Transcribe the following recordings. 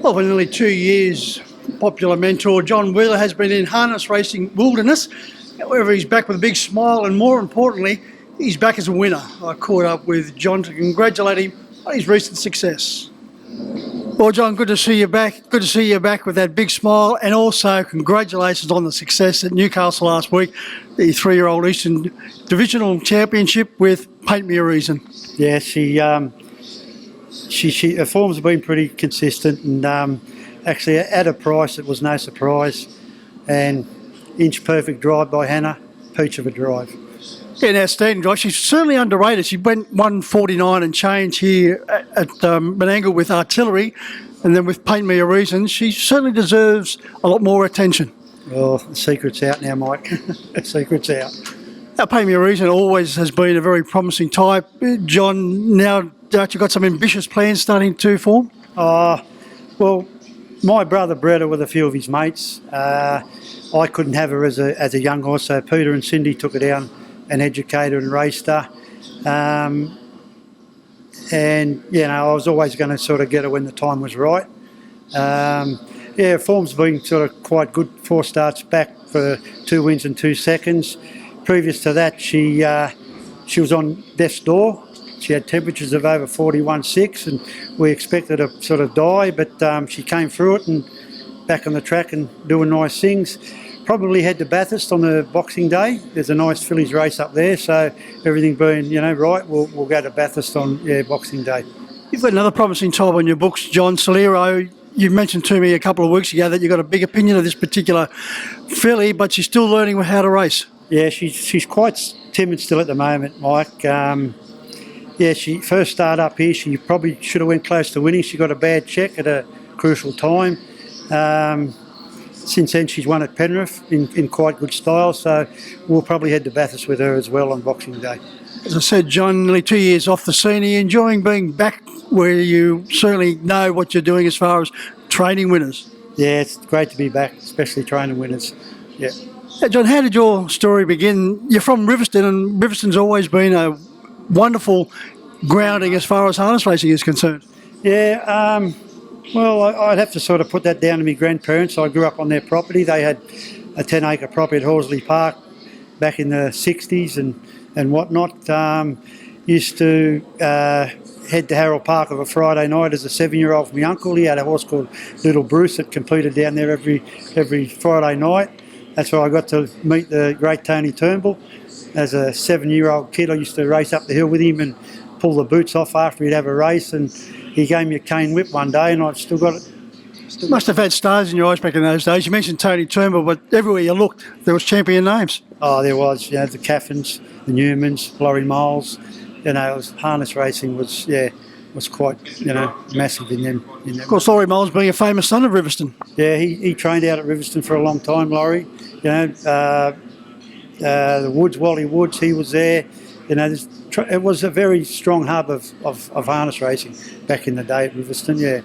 Well, for nearly 2 years, popular mentor John Wheeler has been in harness racing wilderness. However, he's back with a big smile and, more importantly, he's back as a winner. I caught up with John to congratulate him on his recent success. Well, John, good to see you back. Good to see you back with that big smile, and also congratulations on the success at Newcastle last week, the 3-year-old Eastern Divisional Championship with Paint Me a Reason. Yeah, her forms have been pretty consistent, and actually at a price it was no surprise. And inch perfect drive by Hannah, peach of a drive. Yeah, an outstanding drive. She's certainly underrated. She went 149 and change here at Menangle with Artillery, and then with Paint Me a Reason. She certainly deserves a lot more attention. Well, the secret's out now, Mike. The secret's out. Now, Paint Me a Reason always has been a very promising type. John, now you've got some ambitious plans starting to form? Well, my brother bred her with a few of his mates. I couldn't have her as a young horse, so Peter and Cindy took her down and educated and raced her. And, I was always going to sort of get her when the time was right. Form's been sort of quite good. 4 starts back for 2 wins and 2 seconds. Previous to that, she was on death's door. She had temperatures of over 41.6, and we expected her to sort of die, but she came through it and back on the track and doing nice things. Probably head to Bathurst on the Boxing Day. There's a nice fillies race up there, so everything being right, we'll go to Bathurst on Boxing Day. You've got another promising type on your books, John Solero. You mentioned to me a couple of weeks ago that you've got a big opinion of this particular filly, but she's still learning how to race. Yeah, she's quite timid still at the moment, Mike. She first started up here. She probably should have went close to winning. She got a bad check at a crucial time. Since then, she's won at Penrith in quite good style, so we'll probably head to Bathurst with her as well on Boxing Day. As I said, John, nearly 2 years off the scene. Are you enjoying being back where you certainly know what you're doing as far as training winners? Yeah, it's great to be back, especially training winners. Yeah. Hey, John, how did your story begin? You're from Riverstone, and Riverstone's always been a wonderful grounding as far as harness racing is concerned. Yeah, well, I'd have to sort of put that down to my grandparents. I grew up on their property. They had a 10-acre property at Horsley Park back in the 60s and whatnot. Used to head to Harold Park of a Friday night as a 7-year-old from my uncle. He had a horse called Little Bruce that competed down there every Friday night. That's where I got to meet the great Tony Turnbull. As a 7-year-old kid, I used to race up the hill with him and pull the boots off after he'd have a race, and he gave me a cane whip one day, and I've still got it. Must have had stars in your eyes back in those days. You mentioned Tony Turnbull, but everywhere you looked, there was champion names. Oh, there was, the Caffins, the Newmans, Laurie Miles. Harness racing was quite, massive in them. Of course, Laurie Miles being a famous son of Riverstone. Yeah, he trained out at Riverstone for a long time, Laurie. The Woods, Wally Woods, he was there. It was a very strong hub of harness racing back in the day at Riverstone, yeah.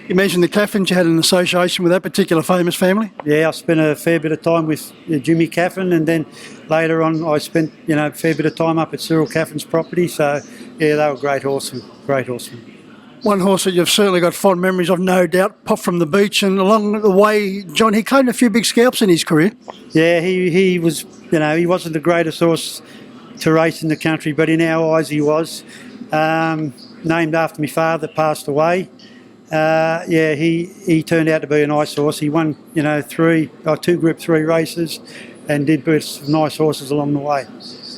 You mentioned the Caffins. You had an association with that particular famous family? Yeah, I spent a fair bit of time with Jimmy Caffin, and then later on I spent a fair bit of time up at Cyril Caffin's property. So, yeah, they were great horsemen. One horse that you've certainly got fond memories of, no doubt, Pop from the Beach, and along the way, John, he claimed a few big scalps in his career. Yeah, he was, he wasn't the greatest horse to race in the country, but in our eyes he was. Named after my father, passed away. He turned out to be a nice horse. He won, 2 Group 3 races and did beat some nice horses along the way.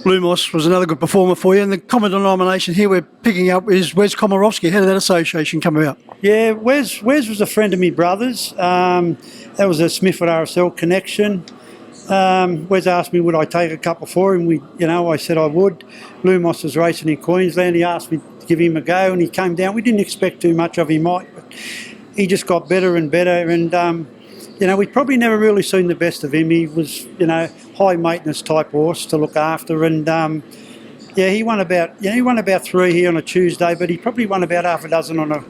Lumos was another good performer for you, and the Commodore nomination here we're picking up is Wes Komorowski. How did that association come about? Yeah, Wes was a friend of my brother's. That was a Smithwood RSL connection. Wes asked me would I take a couple for him. I said I would. Lumos was racing in Queensland. He asked me to give him a go, and he came down. We didn't expect too much of him, Mike, but he just got better and better. And we'd probably never really seen the best of him. He was, high maintenance type horse to look after, and he won about 3 here on a Tuesday, but he probably won about half a dozen on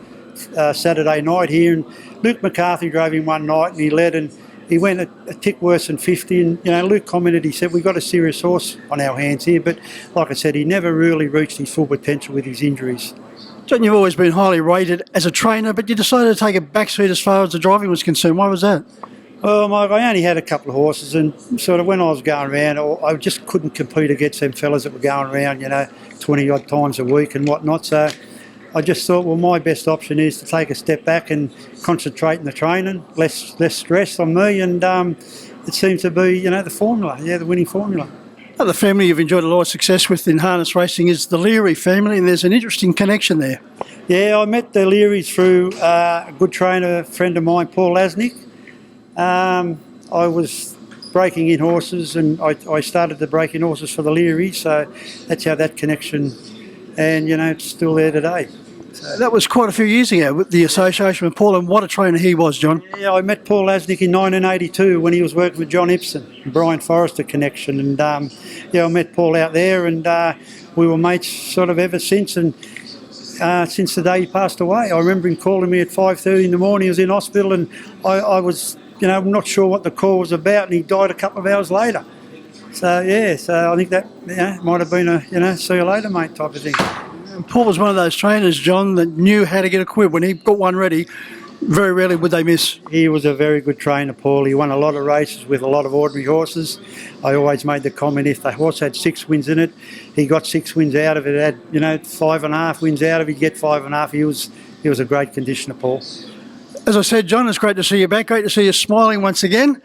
a Saturday night here. And Luke McCarthy drove him one night, and he led, and he went a tick worse than 50, and Luke commented, he said, we've got a serious horse on our hands here, but like I said, he never really reached his full potential with his injuries. John, you've always been highly rated as a trainer, but you decided to take a backseat as far as the driving was concerned. Why was that? Well, Mike, I only had a couple of horses, and sort of when I was going around, I just couldn't compete against them fellas that were going around, 20 odd times a week and whatnot. So I just thought, well, my best option is to take a step back and concentrate on the training, less stress on me, and it seemed to be, the formula, the winning formula. The family you've enjoyed a lot of success with in harness racing is the Leary family, and there's an interesting connection there. Yeah, I met the Learys through a good trainer, friend of mine, Paul Lasnik. I was breaking in horses, and I started to break in horses for the Learys, so that's how that connection, and it's still there today. That was quite a few years ago with the association with Paul, and what a trainer he was, John. Yeah, I met Paul Lasnik in 1982 when he was working with John Ibsen, Brian Forrester connection, and I met Paul out there, and we were mates sort of ever since, and since the day he passed away. I remember him calling me at 5:30 in the morning. He was in hospital, and I was, I'm not sure what the call was about, and he died a couple of hours later. So I think that might have been a see you later, mate type of thing. And Paul was one of those trainers, John, that knew how to get a quid. When he got one ready, very rarely would they miss. He was a very good trainer, Paul. He won a lot of races with a lot of ordinary horses. I always made the comment, if the horse had 6 wins in it, he got 6 wins out of it. It had 5.5 wins out of it, he'd get 5.5. He was a great conditioner, Paul. As I said, John, it's great to see you back. Great to see you smiling once again.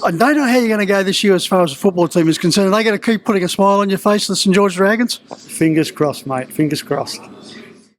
I don't know how you're going to go this year as far as the football team is concerned. Are they going to keep putting a smile on your face, the St George Dragons? Fingers crossed, mate. Fingers crossed.